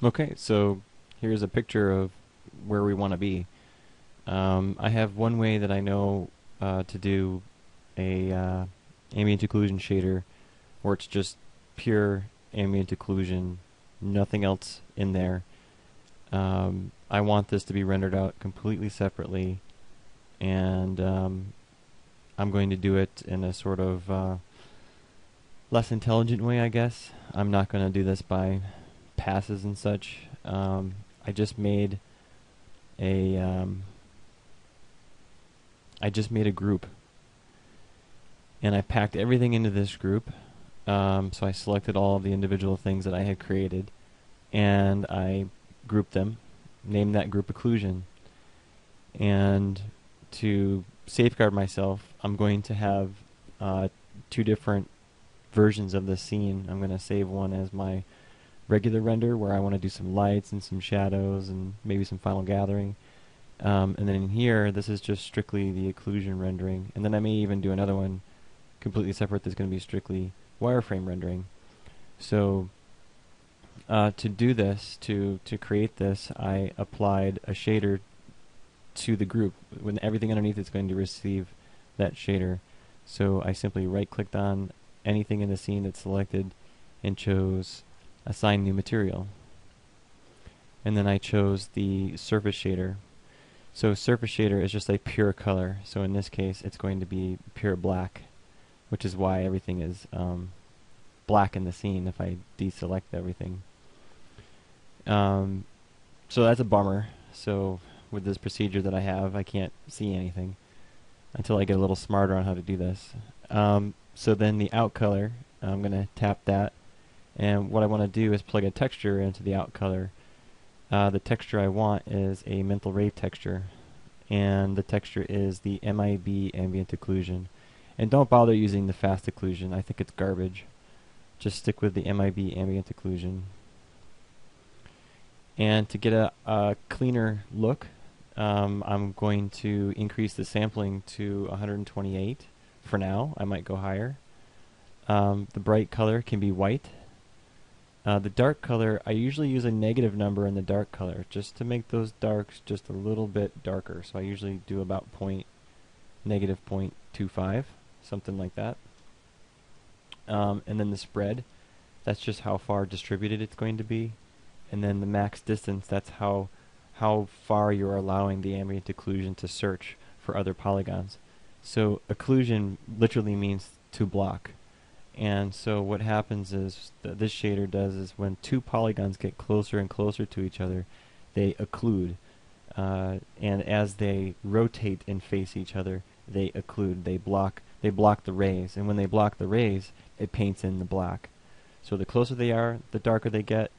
Okay, so here's a picture of where we want to be. I have one way that I know to do a ambient occlusion shader where it's just pure ambient occlusion, nothing else in there. I want this to be rendered out completely separately, and I'm going to do it in a sort of less intelligent way, I guess. I'm not going to do this by passes and such. I just made a group, and I packed everything into this group. So I selected all of the individual things that I had created, and I grouped them, named that group occlusion. And to safeguard myself, I'm going to have two different versions of the scene. I'm going to save one as my regular render where I want to do some lights and some shadows and maybe some final gathering. And then in here, this is just strictly the occlusion rendering. And then I may even do another one completely separate that's going to be strictly wireframe rendering. So to do this, to create this, I applied a shader to the group. When everything underneath is going to receive that shader. So I simply right-clicked on anything in the scene that's selected and chose Assign New Material. And then I chose the Surface Shader. So Surface Shader is just a pure color. So in this case, it's going to be pure black, which is why everything is black in the scene if I deselect everything. So that's a bummer. So with this procedure that I have, I can't see anything until I get a little smarter on how to do this. So then the out color, I'm going to tap that, and what I want to do is plug a texture into the out color. The texture I want is a mental ray texture, and the texture is the MIB ambient occlusion. And don't bother using the fast occlusion, I think it's garbage. Just stick with the MIB ambient occlusion. And to get a cleaner look, I'm going to increase the sampling to 128 for now. I might go higher. The bright color can be white. The dark color, I usually use a negative number in the dark color just to make those darks just a little bit darker. So I usually do about negative 0.25, something like that. And then the spread, that's just how far distributed it's going to be. And then the max distance, that's how far you're allowing the ambient occlusion to search for other polygons. So occlusion literally means to block. And so what happens is, this shader does is when two polygons get closer and closer to each other, they occlude. And as they rotate and face each other, they occlude. They block the rays. And when they block the rays, it paints in the black. So the closer they are, the darker they get.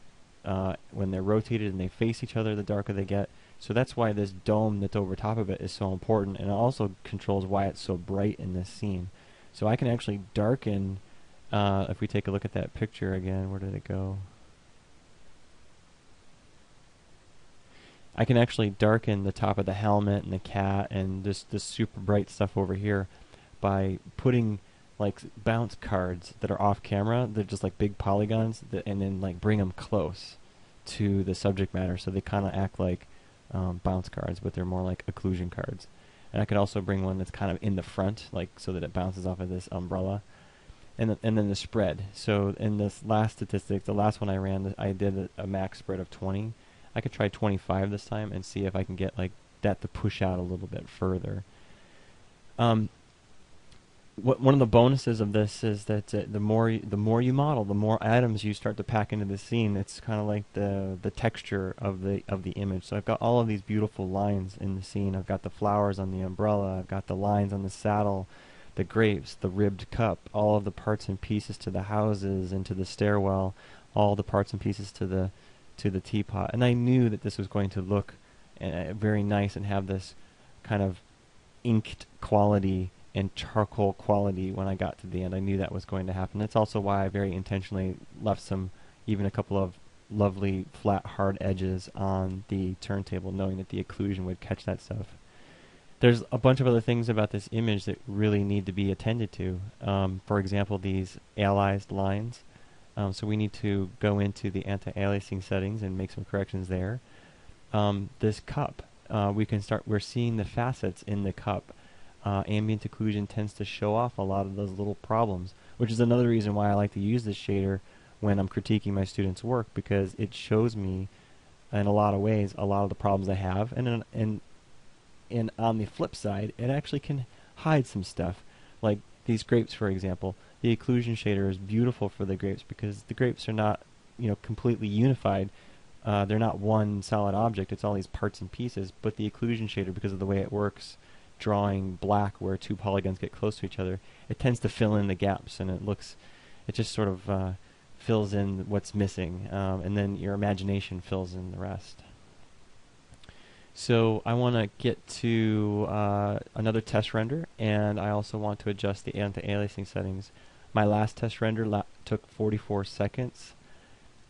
When they're rotated and they face each other, the darker they get. So that's why this dome that's over top of it is so important, and it also controls why it's so bright in this scene. So I can actually darken, if we take a look at that picture again, where did it go? I can actually darken the top of the helmet and the cat and this super bright stuff over here by putting like bounce cards that are off camera. They're just like big polygons, and then like bring them close to the subject matter, so they kind of act like bounce cards, but they're more like occlusion cards. And I could also bring one that's kind of in the front, like so that it bounces off of this umbrella. And then the spread. So in this last statistic, the last one I ran, I did a max spread of 20. I could try 25 this time and see if I can get like that to push out a little bit further. One of the bonuses of this is that the more you model, the more atoms you start to pack into the scene. It's kind of like the texture of the image. So I've got all of these beautiful lines in the scene. I've got the flowers on the umbrella. I've got the lines on the saddle, the grapes, the ribbed cup, all of the parts and pieces to the houses and to the stairwell, all the parts and pieces to the teapot. And I knew that this was going to look very nice and have this kind of inked quality and charcoal quality when I got to the end. I knew that was going to happen. That's also why I very intentionally left even a couple of lovely flat hard edges on the turntable, knowing that the occlusion would catch that stuff. There's a bunch of other things about this image that really need to be attended to. For example, these aliased lines. So we need to go into the anti-aliasing settings and make some corrections there. This cup, we're seeing the facets in the cup. Ambient occlusion tends to show off a lot of those little problems, which is another reason why I like to use this shader when I'm critiquing my students' work, because it shows me in a lot of ways a lot of the problems I have, and on the flip side, it actually can hide some stuff. Like these grapes, for example. The occlusion shader is beautiful for the grapes because the grapes are not, completely unified. They're not one solid object. It's all these parts and pieces. But the occlusion shader, because of the way it works, drawing black where two polygons get close to each other, it tends to fill in the gaps, and it just sort of fills in what's missing, and then your imagination fills in the rest. So I want to get to another test render, and I also want to adjust the anti-aliasing settings. My last test render took 44 seconds,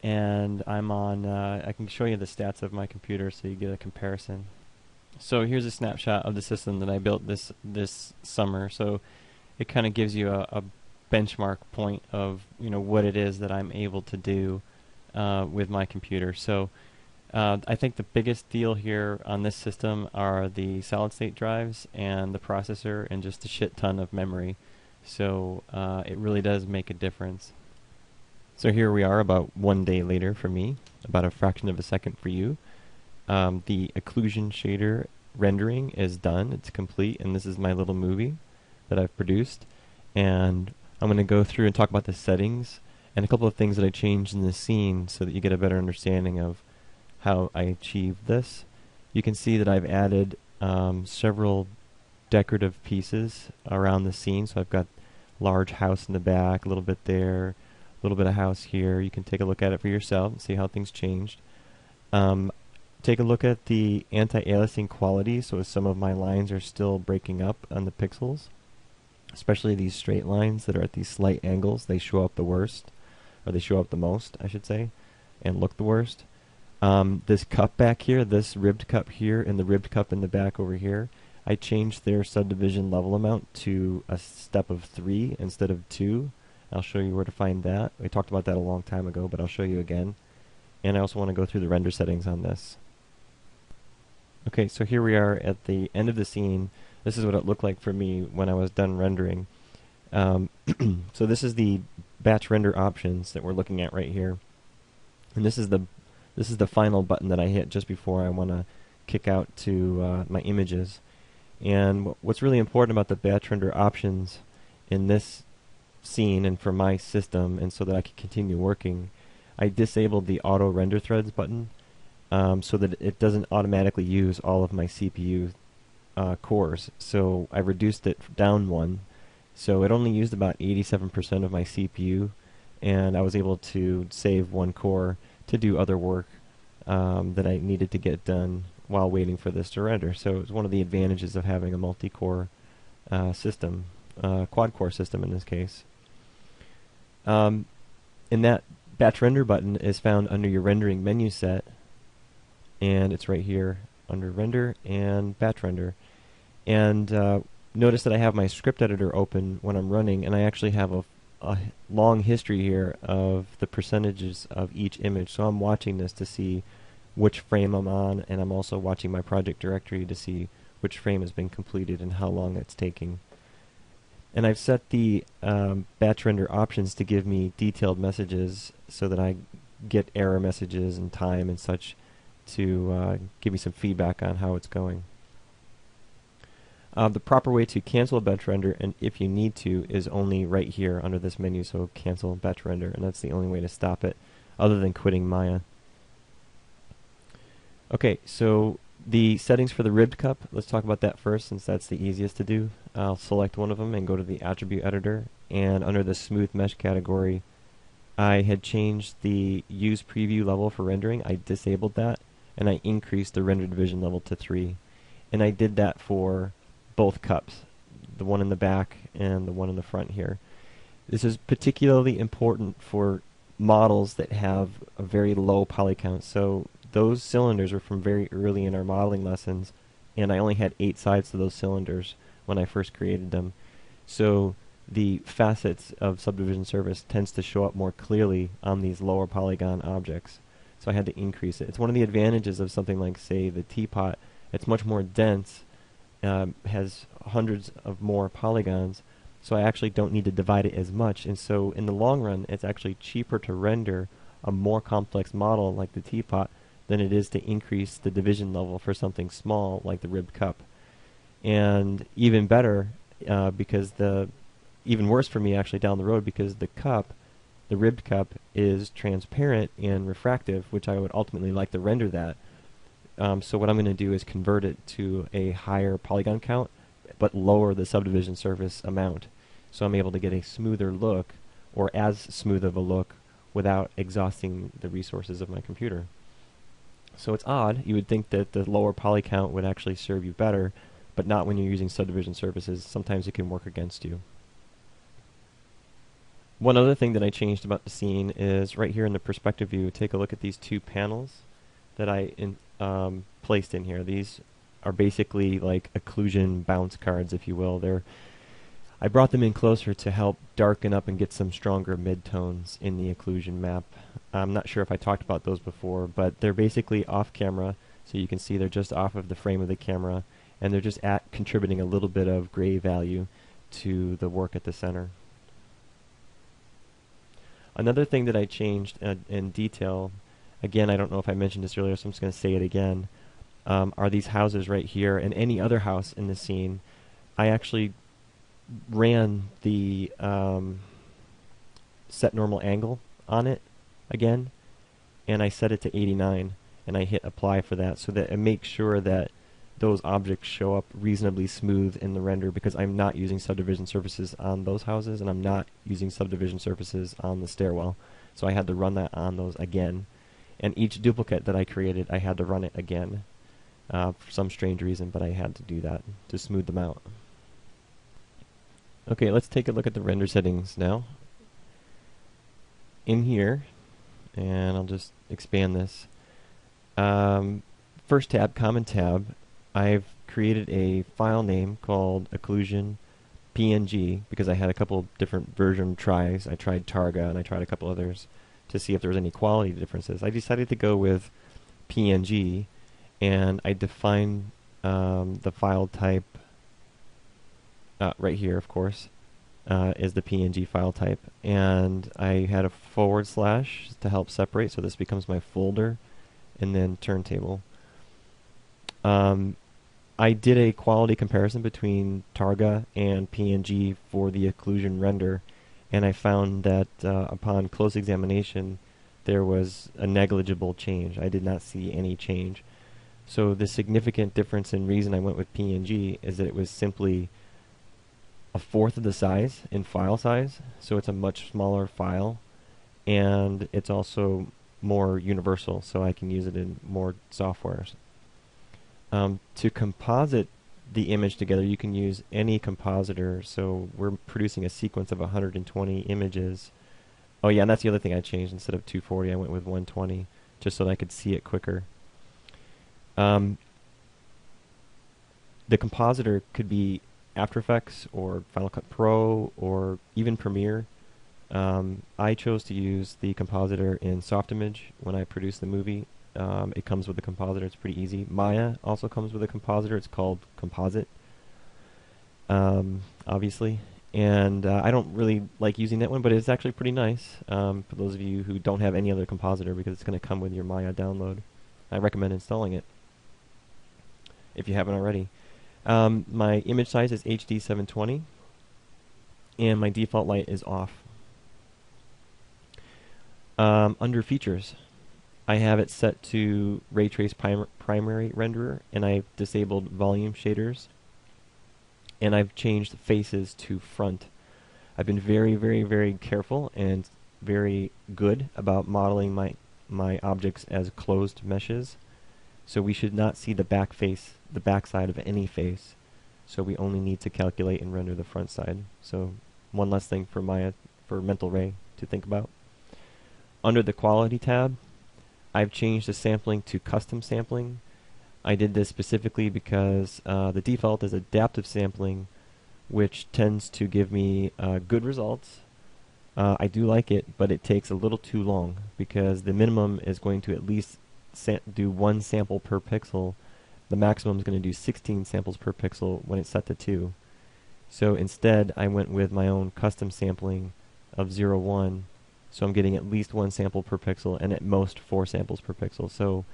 and I'm on, I can show you the stats of my computer so you get a comparison. So here's a snapshot of the system that I built this summer. So it kind of gives you a benchmark point of what it is that I'm able to do with my computer. So I think the biggest deal here on this system are the solid state drives and the processor and just a shit ton of memory. So it really does make a difference. So here we are about 1 day later for me, about a fraction of a second for you. The occlusion shader rendering is done, it's complete, and this is my little movie that I've produced. And I'm going to go through and talk about the settings and a couple of things that I changed in the scene so that you get a better understanding of how I achieved this. You can see that I've added several decorative pieces around the scene. So I've got large house in the back, a little bit there, a little bit of house here. You can take a look at it for yourself and see how things changed. Take a look at the anti-aliasing quality. So some of my lines are still breaking up on the pixels, especially these straight lines that are at these slight angles. They show up the worst, or they show up the most, I should say, and look the worst. This cup back here, this ribbed cup here, and the ribbed cup in the back over here, I changed their subdivision level amount to a step of 3 instead of 2. I'll show you where to find that. We talked about that a long time ago, but I'll show you again. And I also want to go through the render settings on this. Okay, so here we are at the end of the scene. This is what it looked like for me when I was done rendering. So this is the batch render options that we're looking at right here. And this is the final button that I hit just before I want to kick out to my images. And what's really important about the batch render options in this scene and for my system, and so that I can continue working, I disabled the auto render threads button so that it doesn't automatically use all of my CPU cores. So I reduced it down 1, so it only used about 87% of my CPU, and I was able to save 1 core to do other work that I needed to get done while waiting for this to render. So it's one of the advantages of having a multi-core system, quad-core system in this case. And that batch render button is found under your rendering menu set, and it's right here under render and batch render. And notice that I have my script editor open when I'm running, and I actually have a long history here of the percentages of each image. So I'm watching this to see which frame I'm on, and I'm also watching my project directory to see which frame has been completed and how long it's taking. And I've set the batch render options to give me detailed messages so that I get error messages and time and such to give me some feedback on how it's going. The proper way to cancel a batch render, and if you need to, is only right here under this menu, so cancel batch render, and that's the only way to stop it other than quitting Maya. Okay, so the settings for the ribbed cup, let's talk about that first since that's the easiest to do. I'll select one of them and go to the attribute editor, and under the smooth mesh category I had changed the use preview level for rendering. I disabled that, and I increased the render division level to 3, and I did that for both cups, the one in the back and the one in the front here. This is particularly important for models that have a very low poly count. So those cylinders were from very early in our modeling lessons, and I only had 8 sides to those cylinders when I first created them. So the facets of subdivision surface tends to show up more clearly on these lower polygon objects. So I had to increase it. It's one of the advantages of something like, say, the teapot. It's much more dense, has hundreds of more polygons, so I actually don't need to divide it as much. And so in the long run, it's actually cheaper to render a more complex model like the teapot than it is to increase the division level for something small like the ribbed cup. And even better, even worse for me actually down the road, because the ribbed cup is transparent and refractive, which I would ultimately like to render that. So what I'm going to do is convert it to a higher polygon count, but lower the subdivision surface amount. So I'm able to get a smoother look, or as smooth of a look, without exhausting the resources of my computer. So it's odd. You would think that the lower poly count would actually serve you better, but not when you're using subdivision surfaces. Sometimes it can work against you. One other thing that I changed about the scene is right here in the perspective view, take a look at these two panels that I placed in here. These are basically like occlusion bounce cards, if you will. I brought them in closer to help darken up and get some stronger midtones in the occlusion map. I'm not sure if I talked about those before, but they're basically off camera, so you can see they're just off of the frame of the camera, and they're just contributing a little bit of gray value to the work at the center. Another thing that I changed in detail, again, I don't know if I mentioned this earlier, so I'm just going to say it again, are these houses right here, and any other house in the scene. I actually ran the set normal angle on it again, and I set it to 89, and I hit apply for that, so that it makes sure that those objects show up reasonably smooth in the render, because I'm not using subdivision surfaces on those houses, and I'm not using subdivision surfaces on the stairwell. So I had to run that on those again. And each duplicate that I created, I had to run it again for some strange reason, but I had to do that to smooth them out. Okay, let's take a look at the render settings now. In here, and I'll just expand this. First tab, Common tab, I've created a file name called occlusion PNG because I had a couple different version tries. I tried Targa and I tried a couple others to see if there was any quality differences. I decided to go with PNG, and I defined the file type right here, of course, is the PNG file type, and I had a / to help separate, so this becomes my folder, and then turntable. I did a quality comparison between Targa and PNG for the occlusion render, and I found that upon close examination there was a negligible change. I did not see any change. So the significant difference and reason I went with PNG is that it was simply a fourth of the size in file size, so it's a much smaller file, and it's also more universal, so I can use it in more softwares. To composite the image together, you can use any compositor, so we're producing a sequence of 120 images. Oh yeah, and that's the other thing I changed. Instead of 240, I went with 120, just so that I could see it quicker. The compositor could be After Effects or Final Cut Pro or even Premiere. I chose to use the compositor in Softimage when I produced the movie. It comes with a compositor. It's pretty easy. Maya also comes with a compositor. It's called Composite, obviously. And I don't really like using that one, but it's actually pretty nice for those of you who don't have any other compositor, because it's going to come with your Maya download. I recommend installing it if you haven't already. My image size is HD 720, and my default light is off. Under features, I have it set to Ray Trace Primary Renderer, and I've disabled volume shaders, and I've changed faces to front. I've been very, very, very careful and very good about modeling my objects as closed meshes, so we should not see the back face, the back side of any face, so we only need to calculate and render the front side. So one less thing for Mental Ray to think about. Under the Quality tab, I've changed the sampling to custom sampling. I did this specifically because the default is adaptive sampling, which tends to give me good results. I do like it, but it takes a little too long because the minimum is going to at least do 1 sample per pixel. The maximum is going to do 16 samples per pixel when it's set to 2. So instead, I went with my own custom sampling of 0, 1. So I'm getting at least 1 sample per pixel and at most 4 samples per pixel. So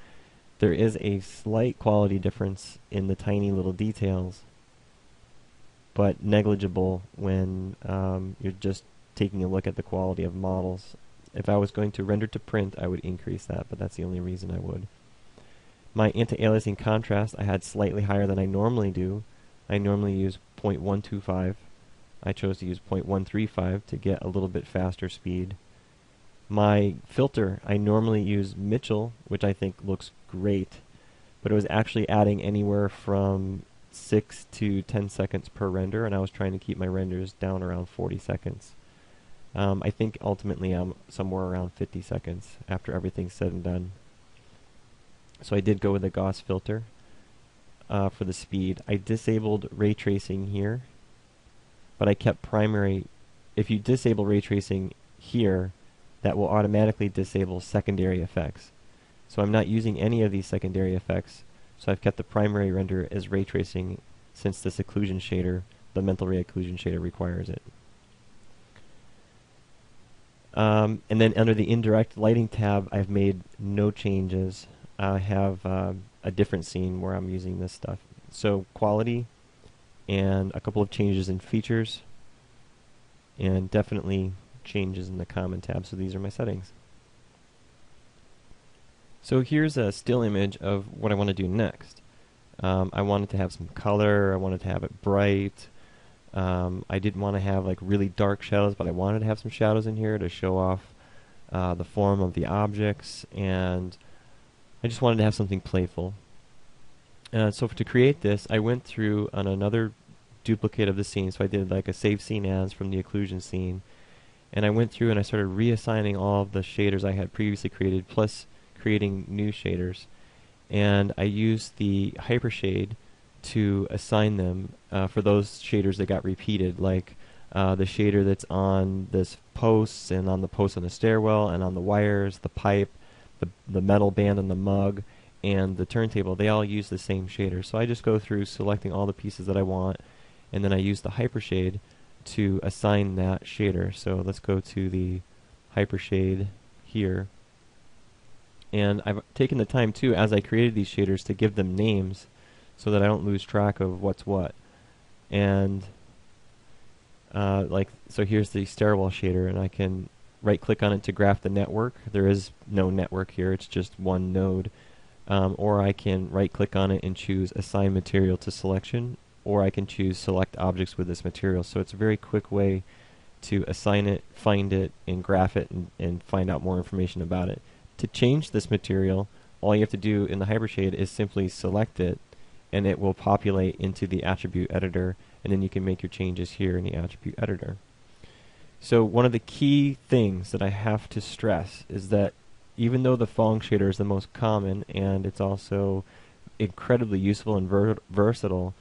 there is a slight quality difference in the tiny little details, but negligible when you're just taking a look at the quality of models. If I was going to render to print, I would increase that, but that's the only reason I would. My anti-aliasing contrast I had slightly higher than I normally do. I normally use 0.125. I chose to use 0.135 to get a little bit faster speed. My filter, I normally use Mitchell, which I think looks great, but it was actually adding anywhere from 6 to 10 seconds per render, and I was trying to keep my renders down around 40 seconds. I think ultimately I'm somewhere around 50 seconds after everything's said and done. So I did go with the Gauss filter for the speed. I disabled ray tracing here, but I kept primary. If you disable ray tracing here, that will automatically disable secondary effects. So I'm not using any of these secondary effects, so I've kept the primary render as ray tracing since this occlusion shader, the mental ray occlusion shader, requires it. And then under the indirect lighting tab, I've made no changes. I have a different scene where I'm using this stuff. So quality and a couple of changes in features and definitely changes in the common tab. So these are my settings. So here's a still image of what I want to do next. I wanted to have some color. I wanted to have it bright. I didn't want to have like really dark shadows, but I wanted to have some shadows in here to show off the form of the objects, and I just wanted to have something playful. So to create this, I went through on another duplicate of the scene. So I did like a save scene as from the occlusion scene, and I went through and I started reassigning all of the shaders I had previously created, plus creating new shaders. And I used the hypershade to assign them for those shaders that got repeated, like the shader that's on this post and on the post on the stairwell and on the wires, the pipe, the metal band on the mug, and the turntable. They all use the same shader. So I just go through selecting all the pieces that I want, and then I use the hypershade to assign that shader. So let's go to the hypershade here. And I've taken the time too, as I created these shaders, to give them names so that I don't lose track of what's what. And so here's the stairwell shader, and I can right click on it to graph the network. There is no network here, it's just one node. Or I can right click on it and choose assign material to selection, or I can choose select objects with this material. So it's a very quick way to assign it, find it, and graph it, and find out more information about it. To change this material, all you have to do in the hypershade is simply select it, and it will populate into the attribute editor, and then you can make your changes here in the attribute editor. So one of the key things that I have to stress is that even though the Phong shader is the most common and it's also incredibly useful and versatile,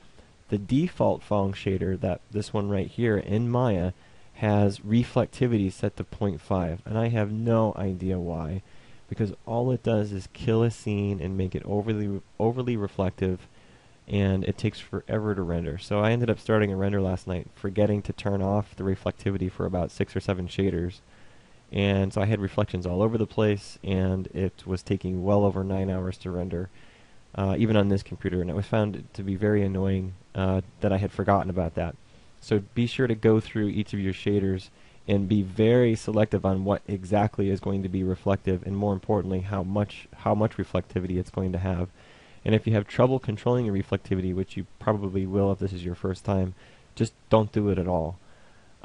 the default Phong shader, that this one right here in Maya, has reflectivity set to 0.5, and I have no idea why, because all it does is kill a scene and make it overly reflective, and it takes forever to render. So I ended up starting a render last night, forgetting to turn off the reflectivity for about 6 or 7 shaders, and so I had reflections all over the place, and it was taking well over 9 hours to render, even on this computer, and I found it to be very annoying that I had forgotten about that. So be sure to go through each of your shaders and be very selective on what exactly is going to be reflective, and more importantly, how much reflectivity it's going to have. And if you have trouble controlling your reflectivity, which you probably will if this is your first time, just don't do it at all.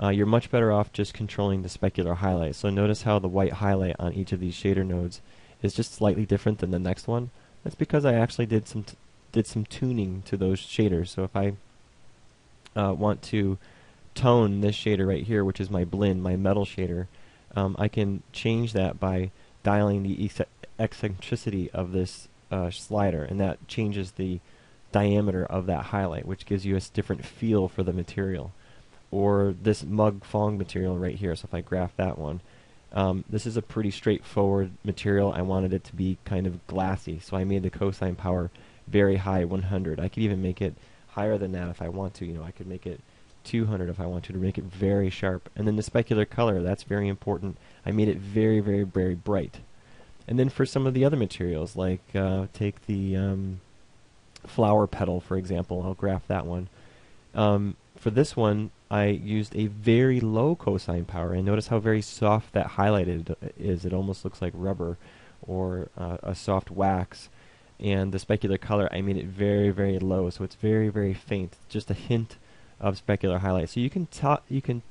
You're much better off just controlling the specular highlight. So notice how the white highlight on each of these shader nodes is just slightly different than the next one. That's because I actually did some tuning to those shaders. So if I want to tone this shader right here, which is my blend, my metal shader, I can change that by dialing the eccentricity of this slider, and that changes the diameter of that highlight, which gives you a different feel for the material. Or this mug fong material right here, so if I graph that one, this is a pretty straightforward material. I wanted it to be kind of glassy, so I made the cosine power very high, 100. I could even make it higher than that if I want to. I could make it 200 if I want to make it very sharp. And then the specular color, that's very important. I made it very, very, very bright. And then for some of the other materials, like take the flower petal, for example. I'll graph that one. For this one, I used a very low cosine power, and notice how very soft that highlighted is. It almost looks like rubber or a soft wax. And the specular color, I made it very, very low, so it's very, very faint, just a hint of specular highlight. So you can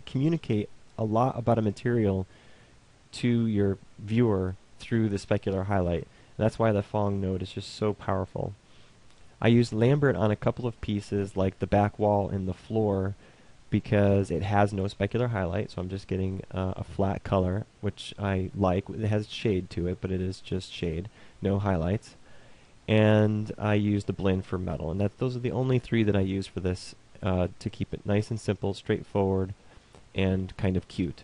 communicate a lot about a material to your viewer through the specular highlight. And that's why the Phong node is just so powerful. I used Lambert on a couple of pieces, like the back wall and the floor, because it has no specular highlight, so I'm just getting a flat color, which I like. It has shade to it, but it is just shade, no highlights. And I used the blend for metal, and those are the only three that I use for this to keep it nice and simple, straightforward, and kind of cute.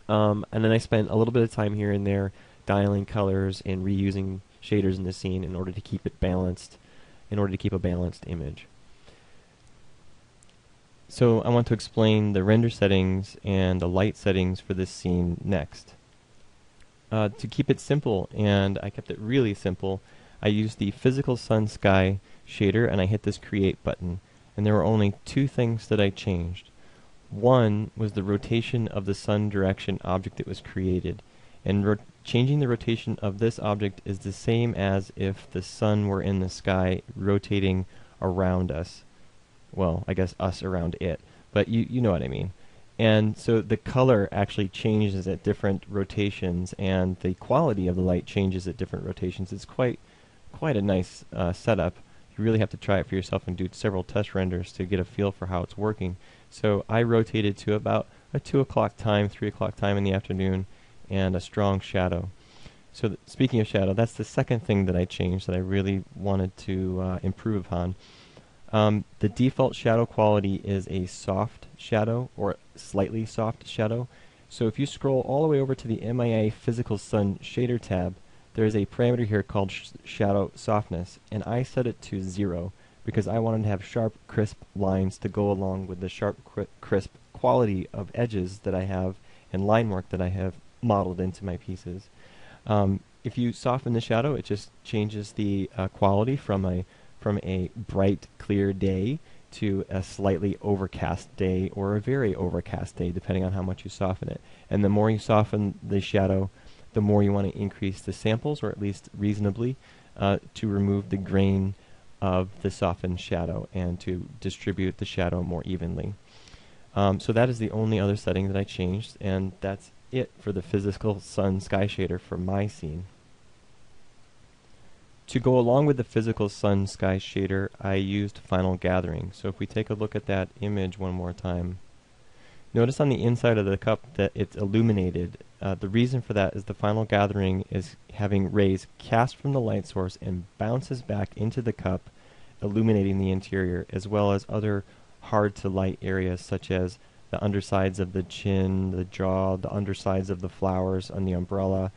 And then I spent a little bit of time here and there dialing colors and reusing shaders in the scene in order to keep it balanced, in order to keep a balanced image. So I want to explain the render settings and the light settings for this scene next. To keep it simple, and I kept it really simple, I used the physical sun sky shader and I hit this create button. And there were only two things that I changed. One was the rotation of the sun direction object that was created. And changing the rotation of this object is the same as if the sun were in the sky rotating around us. Well, I guess us around it, but you know what I mean. And so the color actually changes at different rotations, and the quality of the light changes at different rotations. It's quite a nice setup. You really have to try it for yourself and do several test renders to get a feel for how it's working. So I rotated to about a 2 o'clock time, 3 o'clock time in the afternoon, and a strong shadow. So speaking of shadow, that's the second thing that I changed that I really wanted to improve upon. The default shadow quality is a soft shadow, or slightly soft shadow. So if you scroll all the way over to the MIA Physical Sun Shader tab, there is a parameter here called shadow softness, and I set it to 0 because I wanted to have sharp, crisp lines to go along with the sharp, crisp quality of edges that I have and line work that I have modeled into my pieces. If you soften the shadow, it just changes the quality from a bright, clear day to a slightly overcast day or a very overcast day, depending on how much you soften it. And the more you soften the shadow, the more you want to increase the samples, or at least reasonably, to remove the grain of the softened shadow and to distribute the shadow more evenly. So that is the only other setting that I changed, and that's it for the physical sun sky shader for my scene. To go along with the physical sun sky shader, I used final gathering. So if we take a look at that image one more time, notice on the inside of the cup that it's illuminated. The reason for that is the final gathering is having rays cast from the light source and bounces back into the cup, illuminating the interior, as well as other hard to light areas such as the undersides of the chin, the jaw, the undersides of the flowers on the umbrella,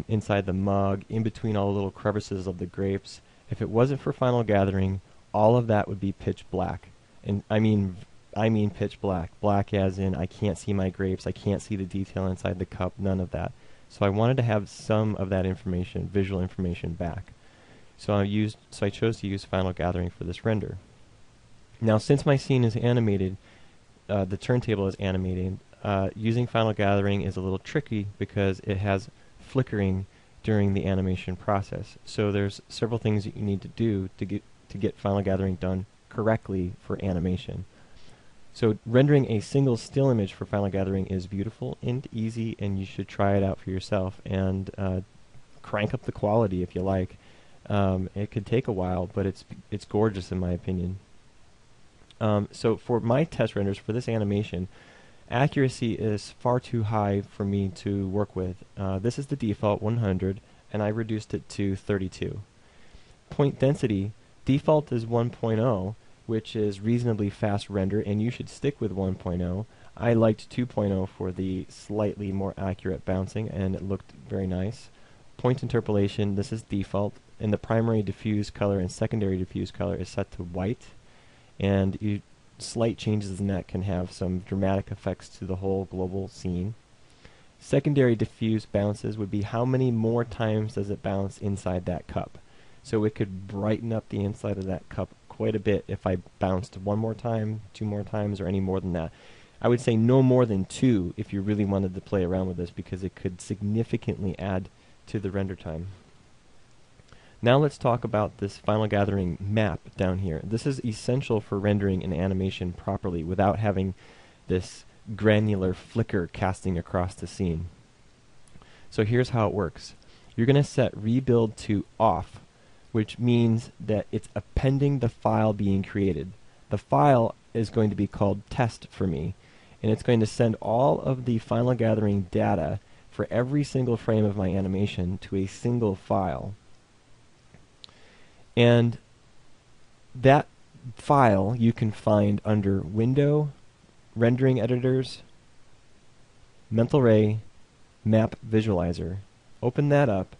inside the mug, in between all the little crevices of the grapes. If it wasn't for final gathering, all of that would be pitch black. And I mean pitch black. Black as in I can't see my grapes, I can't see the detail inside the cup, none of that. So I wanted to have some of that information, visual information, back. So I chose to use final gathering for this render. Now, since my scene is animated, the turntable is animated, using final gathering is a little tricky because it has flickering during the animation process. So there's several things that you need to do to get final gathering done correctly for animation. So rendering a single still image for final gathering is beautiful and easy, and you should try it out for yourself and crank up the quality if you like. It could take a while, but it's gorgeous in my opinion. So for my test renders for this animation, accuracy is far too high for me to work with. This is the default 100, and I reduced it to 32. point density, default is 1.0, which is reasonably fast render, and you should stick with 1.0. I liked 2.0 for the slightly more accurate bouncing, and it looked very nice. Point interpolation, this is default, and the primary diffuse color and secondary diffuse color is set to white, and slight changes in that can have some dramatic effects to the whole global scene. Secondary diffuse bounces would be how many more times does it bounce inside that cup. So it could brighten up the inside of that cup quite a bit if I bounced one more time, two more times, or any more than that. I would say no more than 2 if you really wanted to play around with this, because it could significantly add to the render time. Now let's talk about this final gathering map down here. This is essential for rendering an animation properly without having this granular flicker casting across the scene. So here's how it works. You're going to set rebuild to off, which means that it's appending the file being created. The file is going to be called test for me, and it's going to send all of the final gathering data for every single frame of my animation to a single file. And that file you can find under Window, Rendering Editors, Mental Ray, Map Visualizer. Open that up,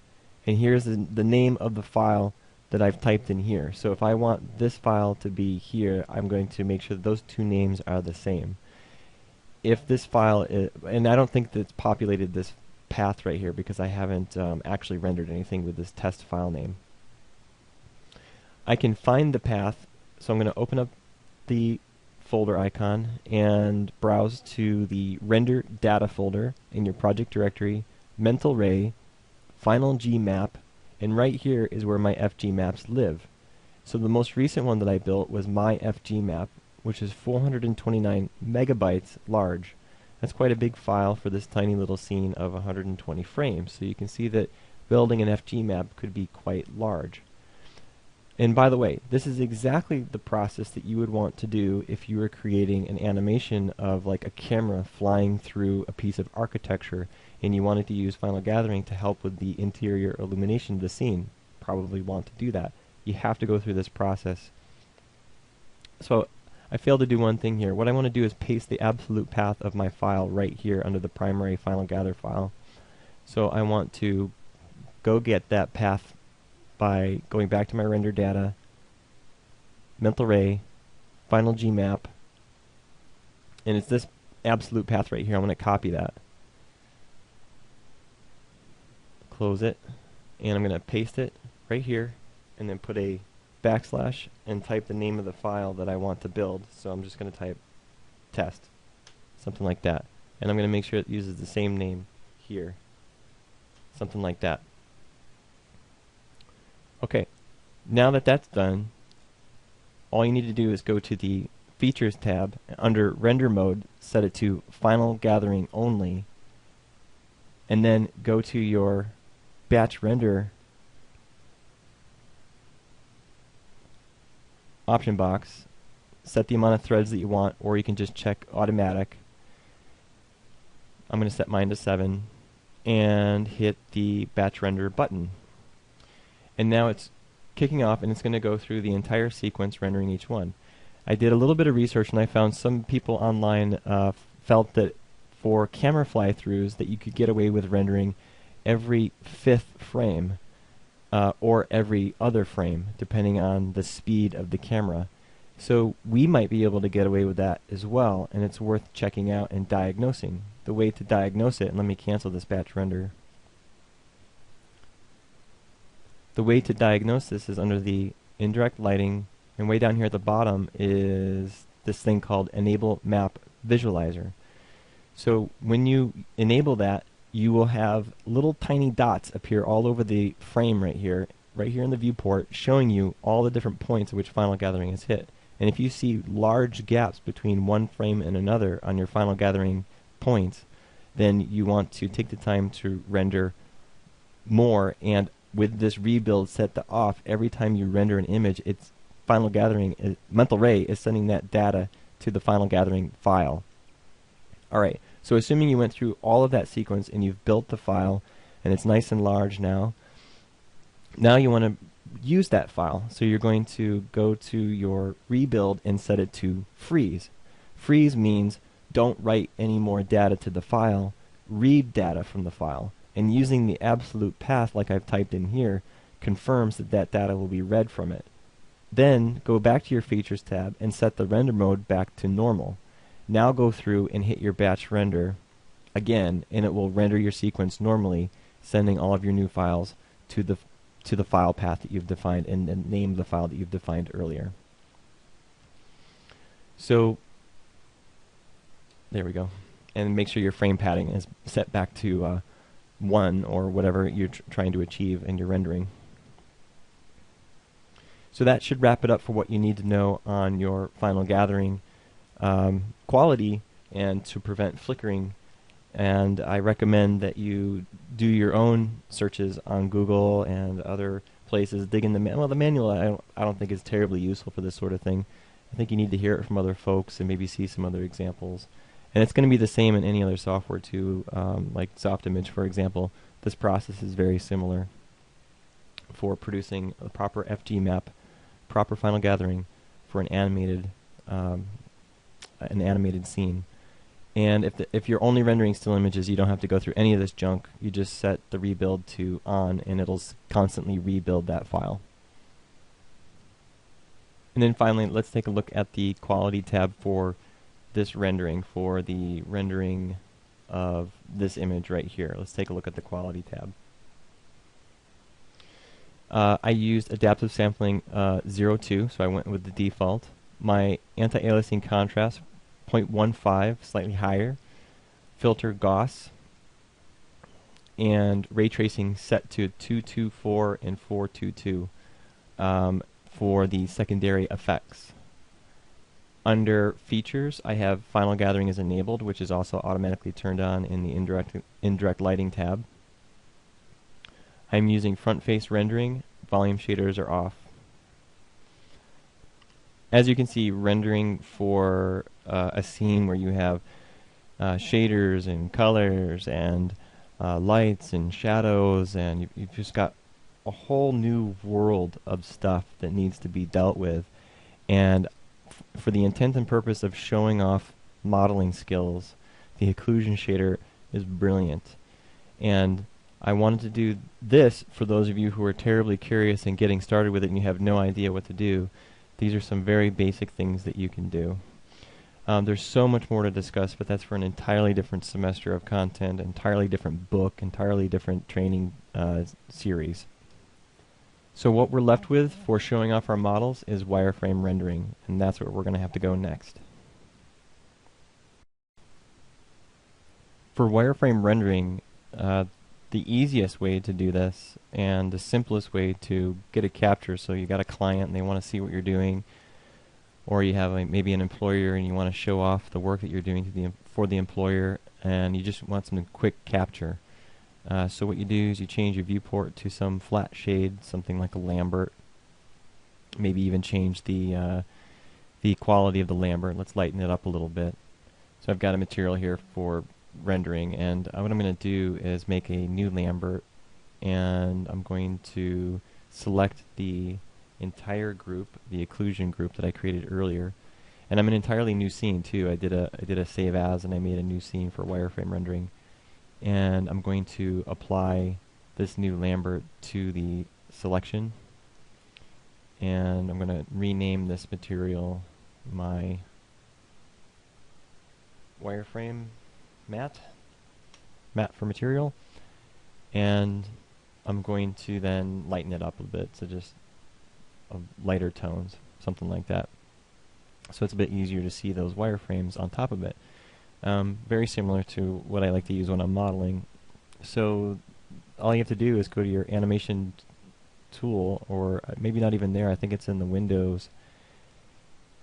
and here's the name of the file that I've typed in here. So if I want this file to be here, I'm going to make sure that those two names are the same. If this file is, and I don't think that it's populated this path right here because I haven't actually rendered anything with this test file name. I can find the path, so I'm going to open up the folder icon and browse to the render data folder in your project directory, Mental Ray, Final G Map, and right here is where my FG maps live. So the most recent one that I built was my FG map, which is 429 megabytes large. That's quite a big file for this tiny little scene of 120 frames. So you can see that building an FG map could be quite large. And by the way, this is exactly the process that you would want to do if you were creating an animation of like a camera flying through a piece of architecture and you wanted to use Final Gathering to help with the interior illumination of the scene. Probably want to do that. You have to go through this process. So I failed to do one thing here. What I want to do is paste the absolute path of my file right here under the primary Final Gather file. So I want to go get that path by going back to my render data, Mental Ray, Final G Map, and it's this absolute path right here. I'm going to copy that, close it, and I'm going to paste it right here, and then put a backslash and type the name of the file that I want to build. So I'm just going to type test, something like that, and I'm going to make sure it uses the same name here, something like that. Okay, now that that's done, all you need to do is go to the Features tab, under Render Mode, set it to Final Gathering Only, and then go to your Batch Render option box, set the amount of threads that you want, or you can just check Automatic. I'm going to set mine to 7, and hit the Batch Render button. And now it's kicking off, and it's going to go through the entire sequence, rendering each one. I did a little bit of research, and I found some people online felt that for camera fly-throughs that you could get away with rendering every 5th frame or every other frame, depending on the speed of the camera. So we might be able to get away with that as well, and it's worth checking out and diagnosing. The way to diagnose it, and let me cancel this batch render. The way to diagnose this is under the indirect lighting, and way down here at the bottom is this thing called Enable Map Visualizer. So when you enable that, you will have little tiny dots appear all over the frame right here in the viewport, showing you all the different points at which Final Gathering is hit. And if you see large gaps between one frame and another on your Final Gathering points, then you want to take the time to render more, and with this rebuild set to off, every time you render an image, it's Final Gathering, Mental Ray is sending that data to the Final Gathering file. Alright, so assuming you went through all of that sequence and you've built the file and it's nice and large now, you want to use that file. So you're going to go to your rebuild and set it to freeze. Freeze means don't write any more data to the file, read data from the file. And using the absolute path like I've typed in here confirms that that data will be read from it. Then go back to your Features tab and set the render mode back to normal. Now go through and hit your batch render again, and it will render your sequence normally, sending all of your new files to the file path that you've defined and name the file that you've defined earlier. So there we go. And make sure your frame padding is set back to 1 or whatever you're trying to achieve in your rendering. So that should wrap it up for what you need to know on your final gathering quality and to prevent flickering. And I recommend that you do your own searches on Google and other places. Dig in the manual. Well, the manual I don't think is terribly useful for this sort of thing. I think you need to hear it from other folks and maybe see some other examples. And it's going to be the same in any other software too, like Softimage, for example. This process is very similar for producing a proper FG map, proper final gathering for an animated scene. And if you're only rendering still images, you don't have to go through any of this junk. You just set the rebuild to on, and it'll constantly rebuild that file. And then finally, let's take a look at the quality tab for this rendering, for the rendering of this image right here. Let's take a look at the quality tab. I used adaptive sampling 02, so I went with the default. My anti-aliasing contrast 0.15, slightly higher. Filter Gauss. And ray tracing set to 224 and 422 for the secondary effects. Under Features, I have Final Gathering is enabled, which is also automatically turned on in the indirect lighting tab. I'm using front face rendering. Volume shaders are off. As you can see, rendering for a scene where you have shaders and colors and lights and shadows, and you've just got a whole new world of stuff that needs to be dealt with. And for the intent and purpose of showing off modeling skills, the occlusion shader is brilliant. And I wanted to do this for those of you who are terribly curious and getting started with it and you have no idea what to do. These are some very basic things that you can do. There's so much more to discuss, but that's for an entirely different semester of content, entirely different book, entirely different training series. So what we're left with for showing off our models is wireframe rendering, and that's where we're going to have to go next. For wireframe rendering, the easiest way to do this and the simplest way to get a capture, so you got a client and they want to see what you're doing, or you have maybe an employer and you want to show off the work that you're doing for the employer, and you just want some quick capture. So what you do is you change your viewport to some flat shade, something like a Lambert. Maybe even change the quality of the Lambert. Let's lighten it up a little bit. So I've got a material here for rendering, and what I'm going to do is make a new Lambert, and I'm going to select the entire group, the occlusion group that I created earlier, and I'm an entirely new scene too. I did a save as, and I made a new scene for wireframe rendering, and I'm going to apply this new Lambert to the selection, and I'm going to rename this material my wireframe matte for material, and I'm going to then lighten it up a bit to just lighter tones, something like that, so it's a bit easier to see those wireframes on top of it. Very similar to what I like to use when I'm modeling. So all you have to do is go to your animation tool, or maybe not even there, I think it's in the Windows,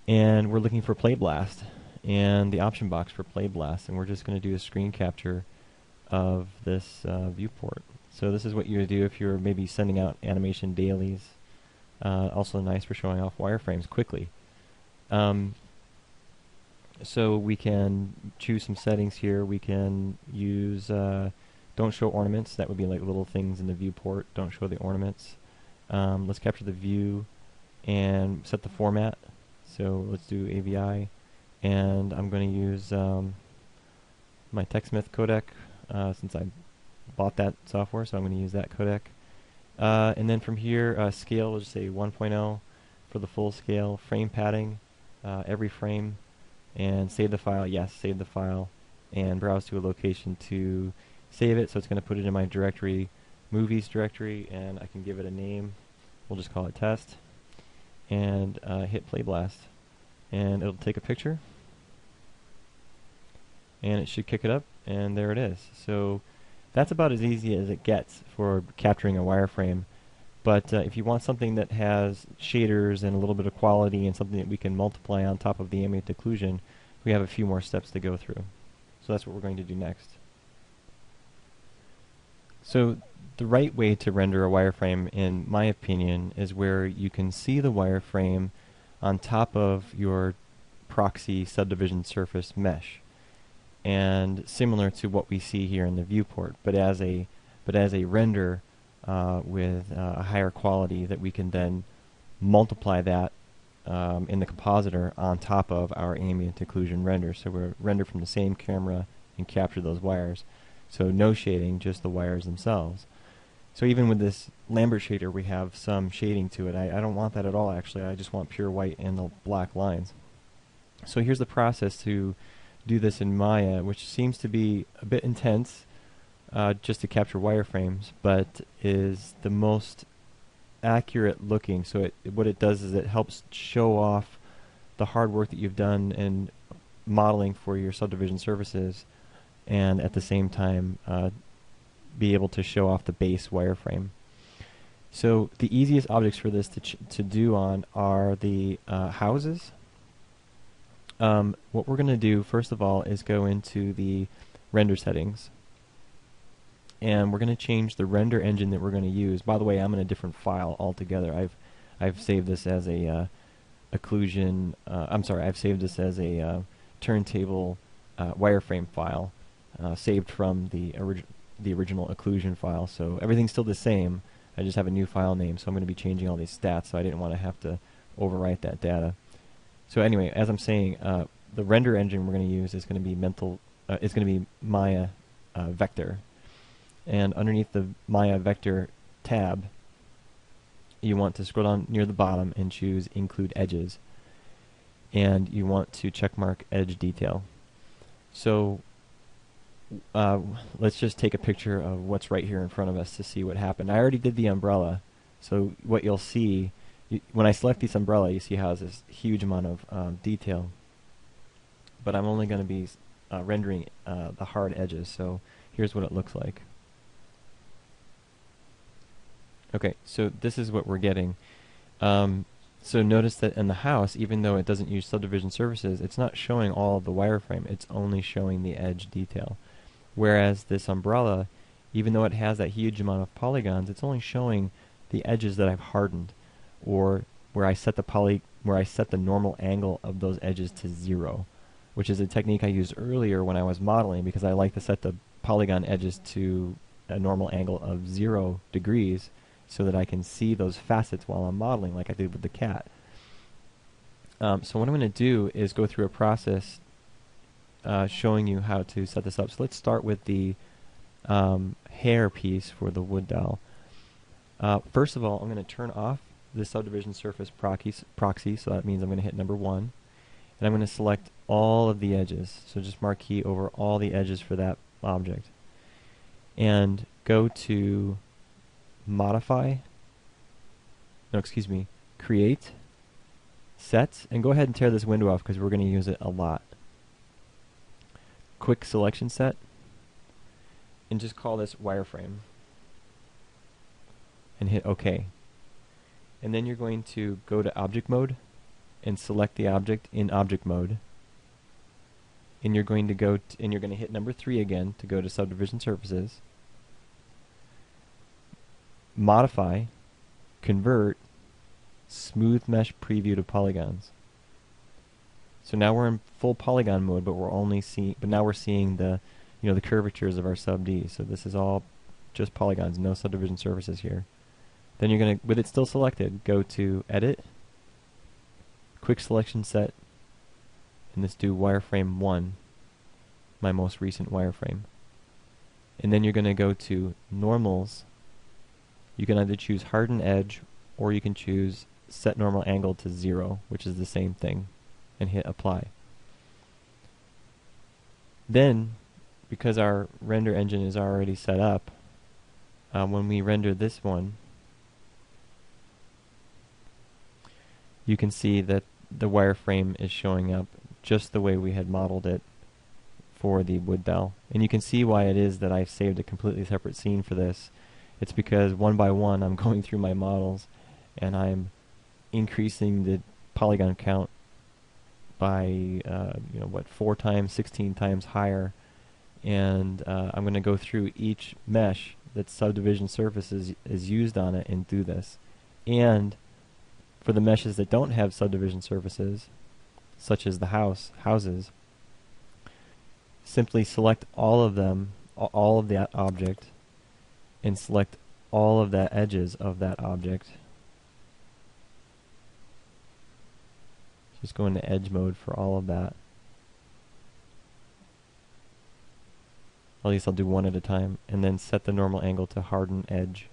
and we're looking for Play Blast and the option box for Play Blast, and we're just going to do a screen capture of this viewport. So this is what you would do if you're maybe sending out animation dailies. Also nice for showing off wireframes quickly. So we can choose some settings here. We can use don't show ornaments. That would be like little things in the viewport. Don't show the ornaments. let's capture the view and set the format. So let's do AVI, and I'm going to use my TechSmith codec since I bought that software, so I'm going to use that codec. And then from here, scale, we'll just say 1.0 for the full scale. Frame padding, every frame, and save the file. Yes, save the file, and browse to a location to save it. So it's going to put it in my directory, movies directory, and I can give it a name. We'll just call it test, and hit play blast, and it'll take a picture, and it should kick it up, and there it is. So that's about as easy as it gets for capturing a wireframe. But if you want something that has shaders and a little bit of quality and something that we can multiply on top of the ambient occlusion, we have a few more steps to go through. So that's what we're going to do next. So the right way to render a wireframe, in my opinion, is where you can see the wireframe on top of your proxy subdivision surface mesh, and similar to what we see here in the viewport, but as a render with a higher quality that we can then multiply that in the compositor on top of our ambient occlusion render. So we're render from the same camera and capture those wires. So no shading, just the wires themselves. So even with this Lambert shader, we have some shading to it. I don't want that at all, actually. I just want pure white and the black lines. So here's the process to do this in Maya, which seems to be a bit intense just to capture wireframes, but is the most accurate looking. So what it does is it helps show off the hard work that you've done in modeling for your subdivision surfaces, and at the same time be able to show off the base wireframe. So the easiest objects for this to do on are the houses. What we're going to do first of all is go into the render settings, and we're going to change the render engine that we're going to use. By the way, I'm in a different file altogether. I've saved this as a occlusion. I've saved this as a turntable wireframe file, saved from the original occlusion file. So everything's still the same. I just have a new file name, so I'm going to be changing all these stats. So I didn't want to have to overwrite that data. So anyway, as I'm saying, the render engine we're going to use is going to be it's going to be Maya Vector, and underneath the Maya Vector tab, you want to scroll down near the bottom and choose Include Edges, and you want to checkmark Edge Detail. So let's just take a picture of what's right here in front of us to see what happened. I already did the umbrella, so what you'll see. When I select this umbrella, you see how it's this huge amount of detail, but I'm only going to be rendering the hard edges, so here's what it looks like. Okay, so this is what we're getting. So notice that in the house, even though it doesn't use subdivision surfaces, it's not showing all of the wireframe, it's only showing the edge detail. Whereas this umbrella, even though it has that huge amount of polygons, it's only showing the edges that I've hardened, or where I set the normal angle of those edges to 0, which is a technique I used earlier when I was modeling, because I like to set the polygon edges to a normal angle of 0 degrees so that I can see those facets while I'm modeling, like I did with the cat. So what I'm going to do is go through a process showing you how to set this up. So let's start with the hair piece for the wood doll. First of all, I'm going to turn off the subdivision surface proxy, so that means I'm going to hit number 1, and I'm going to select all of the edges. So just marquee over all the edges for that object, and go to Create, Set, and go ahead and tear this window off because we're going to use it a lot. Quick Selection Set, and just call this wireframe, and hit OK. And then you're going to go to Object Mode and select the object in Object Mode. And you're going to hit number 3 again to go to Subdivision Surfaces. Modify, Convert, Smooth Mesh Preview to Polygons. So now we're in full polygon mode, but now we're seeing the the curvatures of our sub D. So this is all just polygons, no subdivision surfaces here. Then you're going to, with it still selected, go to Edit, Quick Selection Set, and let's do Wireframe 1, my most recent wireframe. And then you're going to go to Normals. You can either choose Harden Edge, or you can choose Set Normal Angle to 0, which is the same thing, and hit Apply. Then, because our render engine is already set up, when we render this one, you can see that the wireframe is showing up just the way we had modeled it for the wood dowel. And you can see why it is that I've saved a completely separate scene for this. It's because one by one I'm going through my models and I'm increasing the polygon count by 4 times, 16 times higher, and I'm going to go through each mesh that subdivision surface is used on it and do this. And for the meshes that don't have subdivision surfaces, such as the houses, simply select all of them, all of that object, and select all of the edges of that object. Just go into edge mode for all of that. At least I'll do one at a time, and then set the normal angle to harden edge.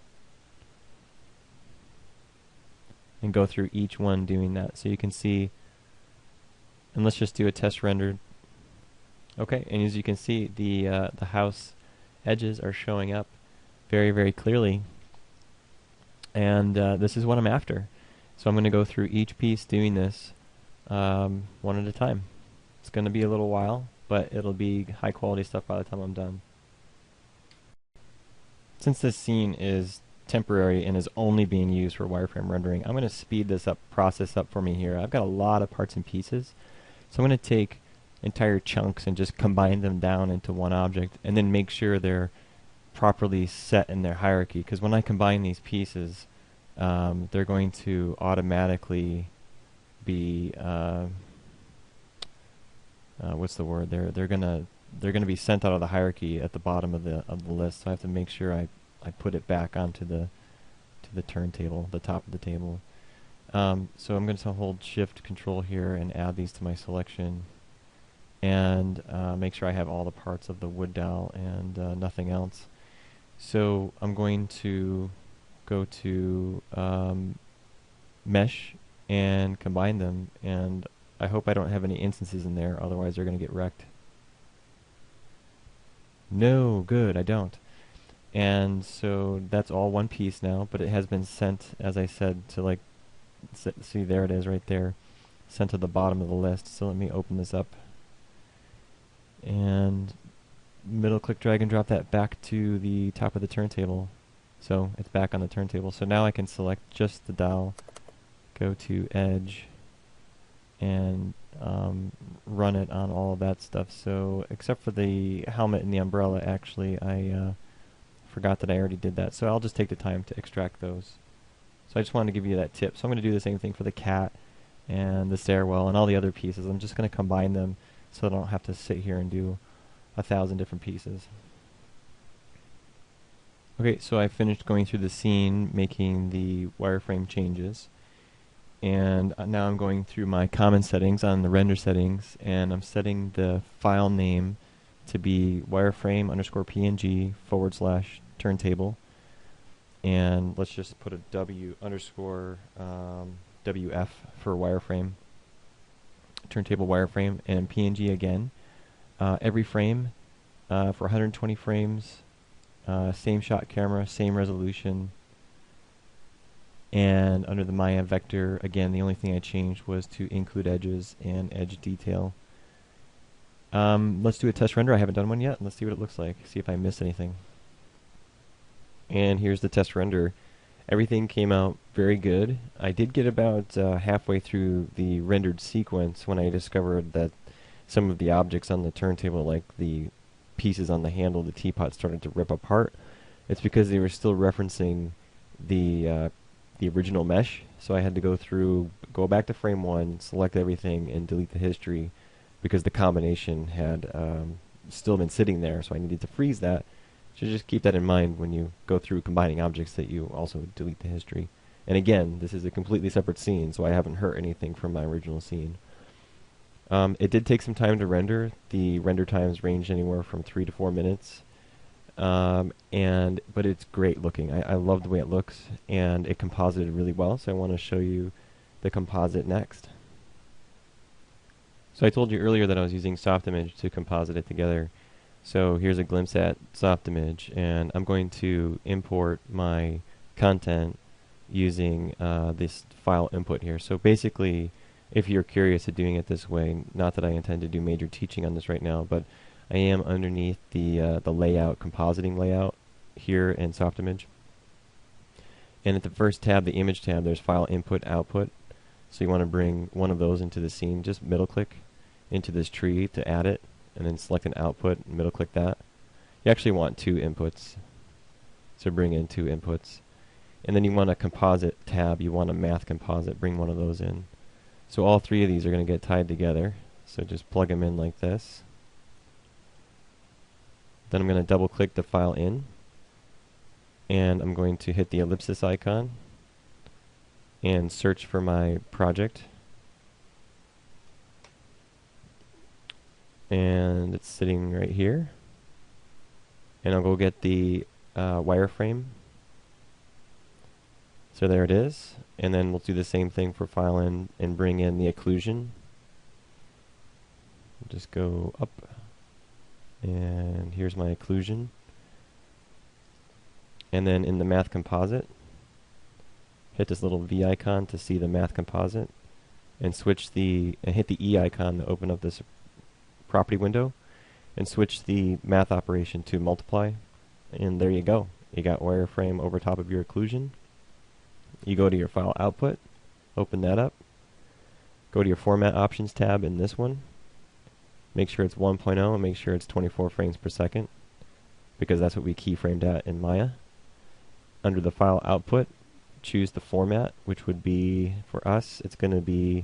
And go through each one doing that. So you can see, and let's just do a test render. Okay, and as you can see, the house edges are showing up very, very clearly. And this is what I'm after. So I'm going to go through each piece doing this one at a time. It's going to be a little while, but it'll be high quality stuff by the time I'm done. Since this scene is temporary and is only being used for wireframe rendering, I'm going to speed this process up for me here. I've got a lot of parts and pieces, so I'm going to take entire chunks and just combine them down into one object, and then make sure they're properly set in their hierarchy, because when I combine these pieces, they're going to automatically be what's the word? They're gonna be sent out of the hierarchy at the bottom of the list. So I have to make sure I put it back onto the turntable, the top of the table. So I'm going to hold Shift Control here and add these to my selection, and make sure I have all the parts of the wood dowel and nothing else. So I'm going to go to Mesh and combine them, and I hope I don't have any instances in there, otherwise they're going to get wrecked. No, good, I don't. And so that's all one piece now, but it has been sent, as I said, to see, there it is right there, sent to the bottom of the list. So let me open this up and middle click, drag and drop that back to the top of the turntable. So it's back on the turntable. So now I can select just the dowel, go to Edge, and run it on all of that stuff. So except for the helmet and the umbrella, actually I forgot that I already did that. So I'll just take the time to extract those. So I just wanted to give you that tip. So I'm going to do the same thing for the cat and the stairwell and all the other pieces. I'm just going to combine them so that I don't have to sit here and do 1,000 different pieces. Okay, so I finished going through the scene, making the wireframe changes. And now I'm going through my common settings on the render settings, and I'm setting the file name to be wireframe_png/turntable. And let's just put a W_WF for wireframe, turntable wireframe, and PNG again. Every frame for 120 frames, same shot camera, same resolution. And under the Maya vector, again, the only thing I changed was to include edges and edge detail. Let's do a test render. I haven't done one yet. Let's see what it looks like. See if I missed anything. And here's the test render. Everything came out very good. I did get about halfway through the rendered sequence when I discovered that some of the objects on the turntable, like the pieces on the handle of the teapot, started to rip apart. It's because they were still referencing the original mesh, so I had to go back to frame 1, select everything, and delete the history, because the combination had still been sitting there, so I needed to freeze that So just keep that in mind when you go through combining objects, that you also delete the history. And again, this is a completely separate scene, so I haven't hurt anything from my original scene. It did take some time to render. The render times range anywhere from 3 to 4 minutes. But it's great looking. I love the way it looks, and it composited really well, so I want to show you the composite next. So I told you earlier that I was using Softimage to composite it together. So here's a glimpse at Softimage, and I'm going to import my content using this file input here. So basically, if you're curious of doing it this way, not that I intend to do major teaching on this right now, but I am underneath the layout, compositing layout here in Softimage. And at the first tab, the image tab, there's file input output. So you want to bring one of those into the scene. Just middle click into this tree to add it, and then select an output and middle click that. You actually want 2 inputs. So bring in 2 inputs. And then you want a composite tab. You want a math composite. Bring one of those in. So all 3 of these are going to get tied together. So just plug them in like this. Then I'm going to double click the file in, and I'm going to hit the ellipsis icon and search for my project, and it's sitting right here. And I'll go get the wireframe. So there it is, and then we'll do the same thing for file in and bring in the occlusion. Just go up. And here's my occlusion. And then in the math composite, hit this little V icon to see the math composite, and hit the E icon to open up this property window, and switch the math operation to multiply. And there you go. You got wireframe over top of your occlusion. You go to your file output, open that up, go to your format options tab in this one. Make sure it's 1.0 and make sure it's 24 frames per second, because that's what we keyframed at in Maya. Under the file output, choose the format, which would be, for us, it's going to be,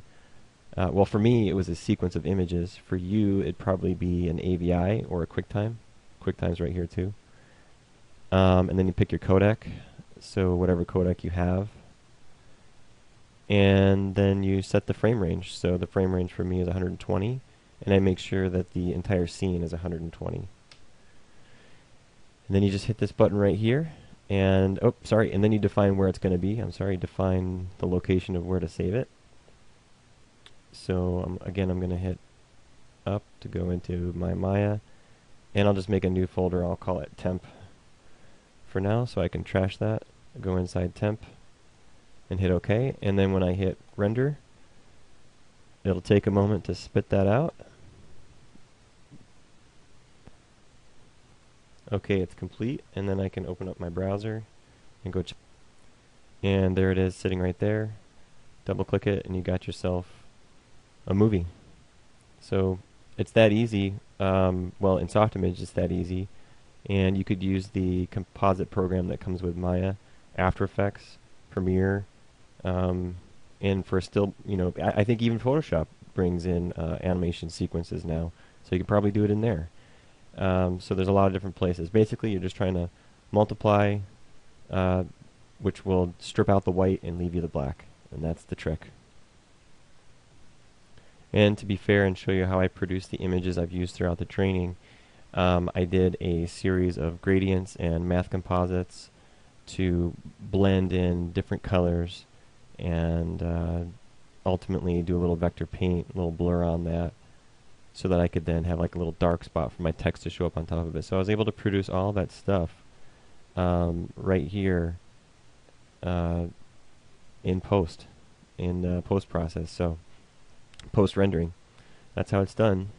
well, for me, it was a sequence of images. For you, it'd probably be an AVI or a QuickTime. QuickTime's right here too. And then you pick your codec, so whatever codec you have. And then you set the frame range. So the frame range for me is 120. And I make sure that the entire scene is 120. And then you just hit this button right here, and and then you define where it's going to be. Define the location of where to save it. So again, I'm going to hit up to go into my Maya, and I'll just make a new folder. I'll call it temp for now, so I can trash that. Go inside temp and hit OK, and then when I hit render, it'll take a moment to spit that out. Okay, it's complete, and then I can open up my browser and go and there it is sitting right there. Double click it and you got yourself a movie. So it's that easy. Well, in Softimage it's that easy, and you could use the composite program that comes with Maya, After Effects, Premiere, and for still, I think even Photoshop brings in animation sequences now, so you can probably do it in there. So there's a lot of different places. Basically, you're just trying to multiply, which will strip out the white and leave you the black, and that's the trick. And to be fair and show you how I produce the images I've used throughout the training, I did a series of gradients and math composites to blend in different colors and ultimately do a little vector paint, a little blur on that, so that I could then have like a little dark spot for my text to show up on top of it. So I was able to produce all that stuff right here in post process. So post rendering, that's how it's done.